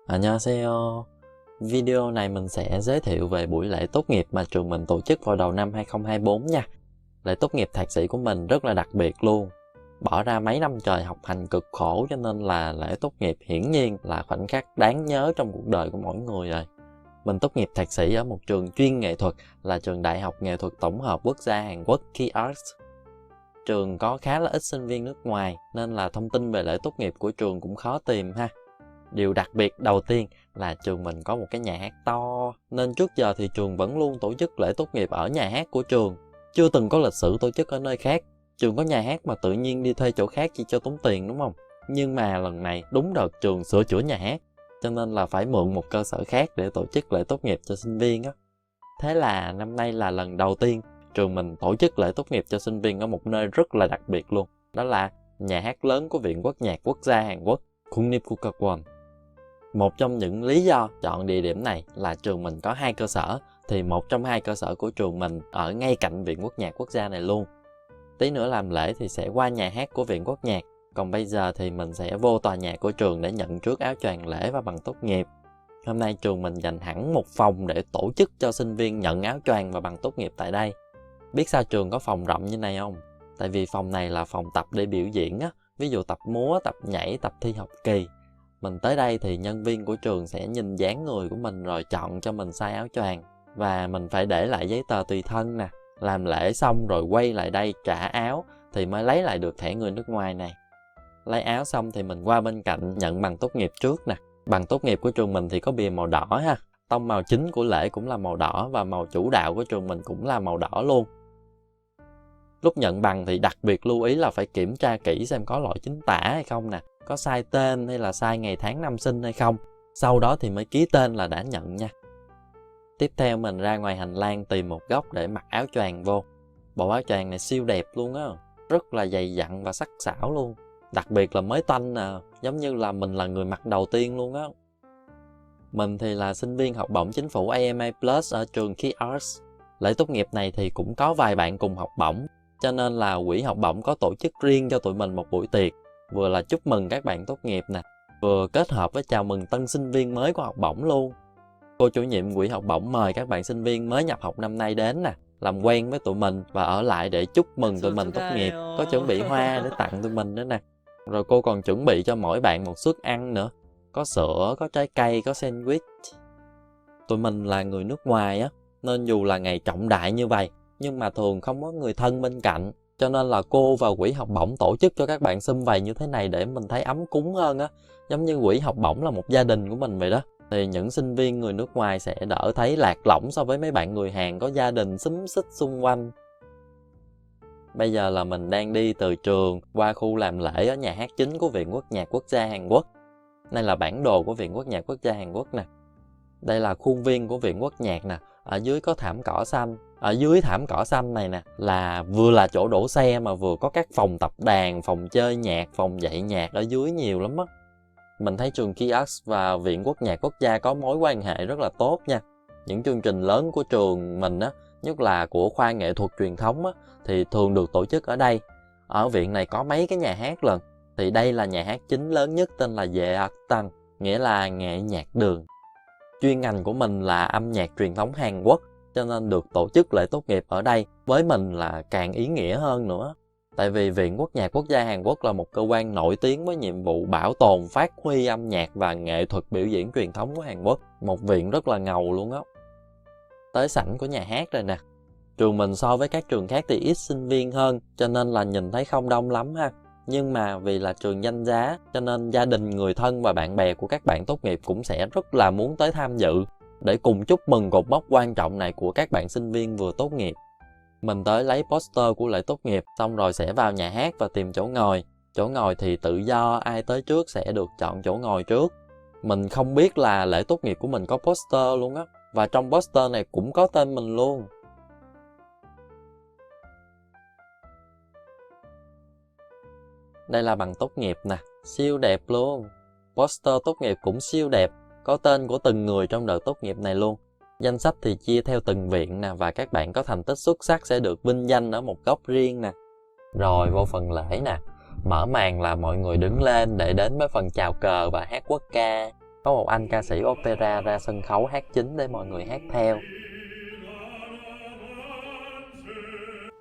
안녕하세요. Video này mình sẽ giới thiệu về buổi lễ tốt nghiệp mà trường mình tổ chức vào đầu năm 2024 nha. Lễ tốt nghiệp thạc sĩ của mình rất là đặc biệt luôn. Bỏ ra mấy năm trời học hành cực khổ cho nên là lễ tốt nghiệp hiển nhiên là khoảnh khắc đáng nhớ trong cuộc đời của mỗi người rồi. Mình tốt nghiệp thạc sĩ ở một trường chuyên nghệ thuật là trường Đại học Nghệ thuật Tổng hợp Quốc gia Hàn Quốc KIARTS. Trường có khá là ít sinh viên nước ngoài nên là thông tin về lễ tốt nghiệp của trường cũng khó tìm ha. Điều đặc biệt đầu tiên là trường mình có một cái nhà hát to, nên trước giờ thì trường vẫn luôn tổ chức lễ tốt nghiệp ở nhà hát của trường. Chưa từng có lịch sử tổ chức ở nơi khác. Trường có nhà hát mà tự nhiên đi thuê chỗ khác chỉ cho tốn tiền đúng không? Nhưng mà lần này đúng đợt trường sửa chữa nhà hát, cho nên là phải mượn một cơ sở khác để tổ chức lễ tốt nghiệp cho sinh viên á. Thế là năm nay là lần đầu tiên trường mình tổ chức lễ tốt nghiệp cho sinh viên ở một nơi rất là đặc biệt luôn. Đó là nhà hát lớn của Viện Quốc nhạc Quốc gia Hàn Quốc, Kunniphukagwon. Một trong những lý do chọn địa điểm này là trường mình có 2 cơ sở, thì một trong 2 cơ sở của trường mình ở ngay cạnh Viện Quốc nhạc Quốc gia này luôn. Tí nữa làm lễ thì sẽ qua nhà hát của Viện Quốc nhạc, còn bây giờ thì mình sẽ vô tòa nhà của trường để nhận trước áo choàng lễ và bằng tốt nghiệp. Hôm nay trường mình dành hẳn một phòng để tổ chức cho sinh viên nhận áo choàng và bằng tốt nghiệp tại đây. Biết sao trường có phòng rộng như này không? Tại vì phòng này là phòng tập để biểu diễn á, ví dụ tập múa, tập nhảy, tập thi học kỳ. Mình tới đây thì nhân viên của trường sẽ nhìn dáng người của mình rồi chọn cho mình size áo choàng. Và mình phải để lại giấy tờ tùy thân nè. Làm lễ xong rồi quay lại đây trả áo thì mới lấy lại được thẻ người nước ngoài này. Lấy áo xong thì mình qua bên cạnh nhận bằng tốt nghiệp trước nè. Bằng tốt nghiệp của trường mình thì có bìa màu đỏ ha. Tông màu chính của lễ cũng là màu đỏ và màu chủ đạo của trường mình cũng là màu đỏ luôn. Lúc nhận bằng thì đặc biệt lưu ý là phải kiểm tra kỹ xem có lỗi chính tả hay không nè. Có sai tên hay là sai ngày tháng năm sinh hay không. Sau đó thì mới ký tên là đã nhận nha. Tiếp theo mình ra ngoài hành lang tìm một góc để mặc áo choàng vô. Bộ áo choàng này siêu đẹp luôn á. Rất là dày dặn và sắc sảo luôn. Đặc biệt là mới toanh nè. Giống như là mình là người mặc đầu tiên luôn á. Mình thì là sinh viên học bổng chính phủ AMA Plus ở trường KIARTS. Lễ tốt nghiệp này thì cũng có vài bạn cùng học bổng. Cho nên là quỹ học bổng có tổ chức riêng cho tụi mình một buổi tiệc. Vừa là chúc mừng các bạn tốt nghiệp nè, vừa kết hợp với chào mừng tân sinh viên mới của học bổng luôn. Cô chủ nhiệm quỹ học bổng mời các bạn sinh viên mới nhập học năm nay đến nè, làm quen với tụi mình và ở lại để chúc mừng tụi mình tốt nghiệp. Có chuẩn bị hoa để tặng tụi mình nữa nè. Rồi cô còn chuẩn bị cho mỗi bạn một suất ăn nữa. Có sữa, có trái cây, có sandwich. Tụi mình là người nước ngoài á, nên dù là ngày trọng đại như vậy, nhưng mà thường không có người thân bên cạnh. Cho nên là cô và quỹ học bổng tổ chức cho các bạn sum vầy như thế này để mình thấy ấm cúng hơn á. Giống như quỹ học bổng là một gia đình của mình vậy đó. Thì những sinh viên người nước ngoài sẽ đỡ thấy lạc lõng so với mấy bạn người Hàn có gia đình xúm xít xung quanh. Bây giờ là mình đang đi từ trường qua khu làm lễ ở nhà hát chính của Viện Quốc nhạc Quốc gia Hàn Quốc. Đây là bản đồ của Viện Quốc nhạc Quốc gia Hàn Quốc nè. Đây là khuôn viên của Viện Quốc nhạc nè. Ở dưới có thảm cỏ xanh. Ở dưới thảm cỏ xanh này nè là vừa là chỗ đổ xe mà vừa có các phòng tập đàn, phòng chơi nhạc, phòng dạy nhạc ở dưới nhiều lắm á. Mình thấy trường KIARTS và Viện Quốc nhạc Quốc gia có mối quan hệ rất là tốt nha. Những chương trình lớn của trường mình á, nhất là của khoa nghệ thuật truyền thống á, thì thường được tổ chức ở đây. Ở viện này có mấy cái nhà hát lần. Thì đây là nhà hát chính lớn nhất tên là Yeakdang, nghĩa là nghệ nhạc đường. Chuyên ngành của mình là âm nhạc truyền thống Hàn Quốc, cho nên được tổ chức lễ tốt nghiệp ở đây với mình là càng ý nghĩa hơn nữa. Tại vì Viện Quốc nhạc Quốc gia Hàn Quốc là một cơ quan nổi tiếng với nhiệm vụ bảo tồn, phát huy âm nhạc và nghệ thuật biểu diễn truyền thống của Hàn Quốc. Một viện rất là ngầu luôn á. Tới sảnh của nhà hát rồi nè. Trường mình so với các trường khác thì ít sinh viên hơn, cho nên là nhìn thấy không đông lắm ha. Nhưng mà vì là trường danh giá, cho nên gia đình, người thân và bạn bè của các bạn tốt nghiệp cũng sẽ rất là muốn tới tham dự để cùng chúc mừng cột mốc quan trọng này của các bạn sinh viên vừa tốt nghiệp. Mình tới lấy poster của lễ tốt nghiệp, xong rồi sẽ vào nhà hát và tìm chỗ ngồi. Chỗ ngồi thì tự do, ai tới trước sẽ được chọn chỗ ngồi trước. Mình không biết là lễ tốt nghiệp của mình có poster luôn á. Và trong poster này cũng có tên mình luôn. Đây là bằng tốt nghiệp nè, siêu đẹp luôn. Poster tốt nghiệp cũng siêu đẹp, có tên của từng người trong đợt tốt nghiệp này luôn. Danh sách thì chia theo từng viện nè, và các bạn có thành tích xuất sắc sẽ được vinh danh ở một góc riêng nè. Rồi vô phần lễ nè, mở màn là mọi người đứng lên để đến với phần chào cờ và hát quốc ca. có một anh ca sĩ opera ra sân khấu hát chính để mọi người hát theo.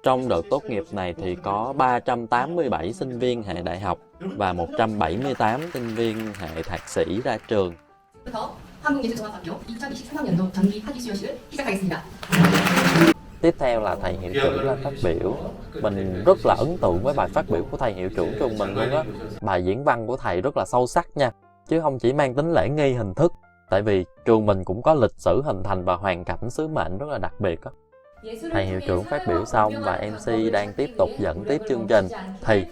Trong đợt tốt nghiệp này thì có 387 sinh viên hệ đại học và 178 sinh viên hệ thạc sĩ ra trường. Tiếp theo là thầy hiệu trưởng lên phát biểu. Mình rất là ấn tượng với bài phát biểu của thầy hiệu trưởng trường mình luôn á. Bài diễn văn của thầy rất là sâu sắc nha, chứ không chỉ mang tính lễ nghi hình thức. Tại vì trường mình cũng có lịch sử hình thành và hoàn cảnh sứ mệnh rất là đặc biệt á. Thầy hiệu trưởng phát biểu xong và MC đang tiếp tục dẫn tiếp chương trình thì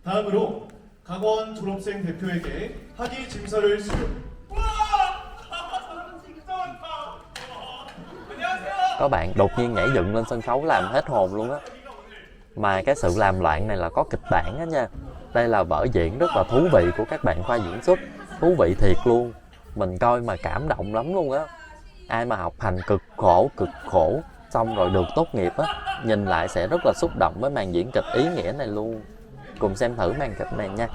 다음으로 강원 졸업생 대표에게 학위 증서를 수여. có bạn đột nhiên nhảy dựng lên sân khấu làm hết hồn luôn á. Mà cái sự làm loạn này là có kịch bản á nha. Đây là vở diễn rất là thú vị của các bạn khoa diễn xuất, thú vị thiệt luôn. Mình coi mà cảm động lắm luôn á. Ai mà học hành cực khổ xong rồi được tốt nghiệp á, nhìn lại sẽ rất là xúc động với màn diễn kịch ý nghĩa này luôn. Cùng xem thử màn kịch này nha.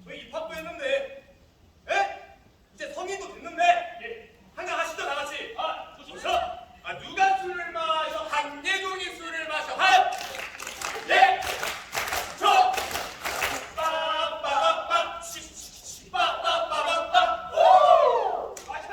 저희 입학도 했는데, 에? 이제 성인도 됐는데, 한잔 하시죠 다 같이. 좋죠. 누가 술을 마셔? 한예종이 술을 마셔. 예. 저. 빠빠빠빠. 빠빠빠빠. 오. 마셔.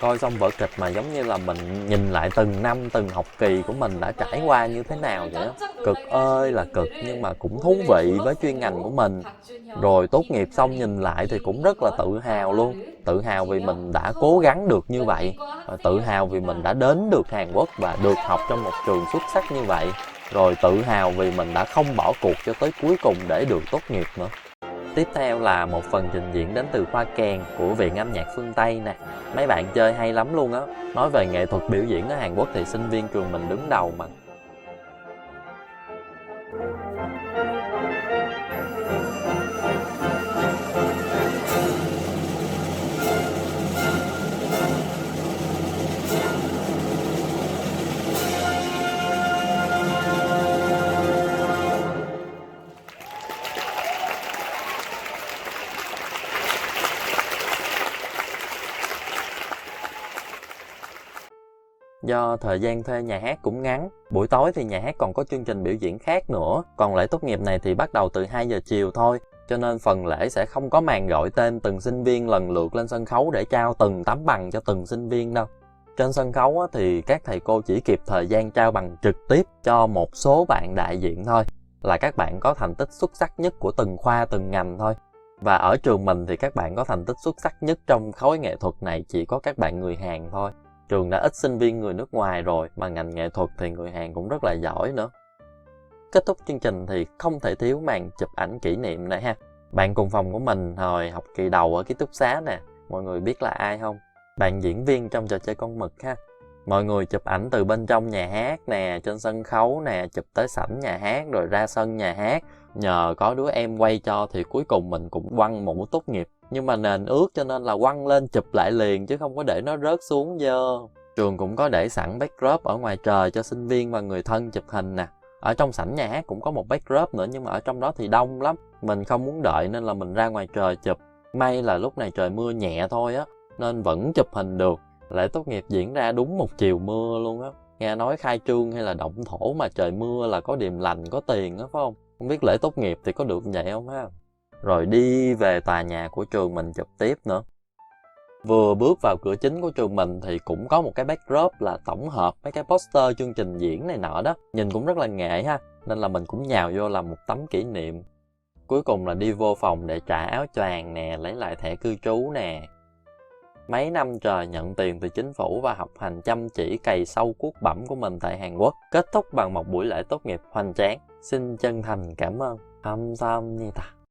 Coi xong vở kịch mà giống như là mình nhìn lại từng năm, từng học kỳ của mình đã trải qua như thế nào vậy á. Cực ơi là cực nhưng mà cũng thú vị với chuyên ngành của mình. Rồi tốt nghiệp xong nhìn lại thì cũng rất là tự hào luôn. Tự hào vì mình đã cố gắng được như vậy. Và tự hào vì mình đã đến được Hàn Quốc và được học trong một trường xuất sắc như vậy. Rồi tự hào vì mình đã không bỏ cuộc cho tới cuối cùng để được tốt nghiệp nữa. Tiếp theo là một phần trình diễn đến từ khoa kèn của Viện Âm nhạc phương Tây nè. Mấy bạn chơi hay lắm luôn á. Nói về nghệ thuật biểu diễn ở Hàn Quốc thì sinh viên trường mình đứng đầu mà. Do thời gian thuê nhà hát cũng ngắn, buổi tối thì nhà hát còn có chương trình biểu diễn khác nữa. Còn lễ tốt nghiệp này thì bắt đầu từ 2 giờ chiều thôi, cho nên phần lễ sẽ không có màn gọi tên từng sinh viên lần lượt lên sân khấu để trao từng tấm bằng cho từng sinh viên đâu. Trên sân khấu thì các thầy cô chỉ kịp thời gian trao bằng trực tiếp cho một số bạn đại diện thôi, là các bạn có thành tích xuất sắc nhất của từng khoa từng ngành thôi. Và ở trường mình thì các bạn có thành tích xuất sắc nhất trong khối nghệ thuật này chỉ có các bạn người Hàn thôi. Trường đã ít sinh viên người nước ngoài rồi, mà ngành nghệ thuật thì người Hàn cũng rất là giỏi nữa. Kết thúc chương trình thì không thể thiếu màn chụp ảnh kỷ niệm này ha. Bạn cùng phòng của mình hồi học kỳ đầu ở ký túc xá nè, mọi người biết là ai không? Bạn diễn viên trong trò chơi con mực ha. Mọi người chụp ảnh từ bên trong nhà hát nè, trên sân khấu nè, chụp tới sảnh nhà hát rồi ra sân nhà hát. Nhờ có đứa em quay cho thì cuối cùng mình cũng quăng mũ tốt nghiệp. Nhưng mà nền ướt cho nên là quăng lên chụp lại liền chứ không có để nó rớt xuống dơ. Trường cũng có để sẵn backdrop ở ngoài trời cho sinh viên và người thân chụp hình nè. Ở trong sảnh nhà hát cũng có một backdrop nữa nhưng mà ở trong đó thì đông lắm. Mình không muốn đợi nên là mình ra ngoài trời chụp. May là lúc này trời mưa nhẹ thôi á, nên vẫn chụp hình được. Lễ tốt nghiệp diễn ra đúng một chiều mưa luôn á. Nghe nói khai trương hay là động thổ mà trời mưa là có điềm lành, có tiền á phải không? Không biết lễ tốt nghiệp thì có được vậy không ha? Rồi đi về tòa nhà của trường mình chụp tiếp nữa. Vừa bước vào cửa chính của trường mình thì cũng có một cái backdrop là tổng hợp mấy cái poster chương trình diễn này nọ đó. Nhìn cũng rất là nghệ ha, nên là mình cũng nhào vô làm một tấm kỷ niệm. Cuối cùng là đi vô phòng để trả áo choàng nè, lấy lại thẻ cư trú nè. Mấy năm trời nhận tiền từ chính phủ và học hành chăm chỉ cày sâu cuốc bẩm của mình tại Hàn Quốc kết thúc bằng một buổi lễ tốt nghiệp hoành tráng. Xin chân thành cảm ơn. 감사합니다.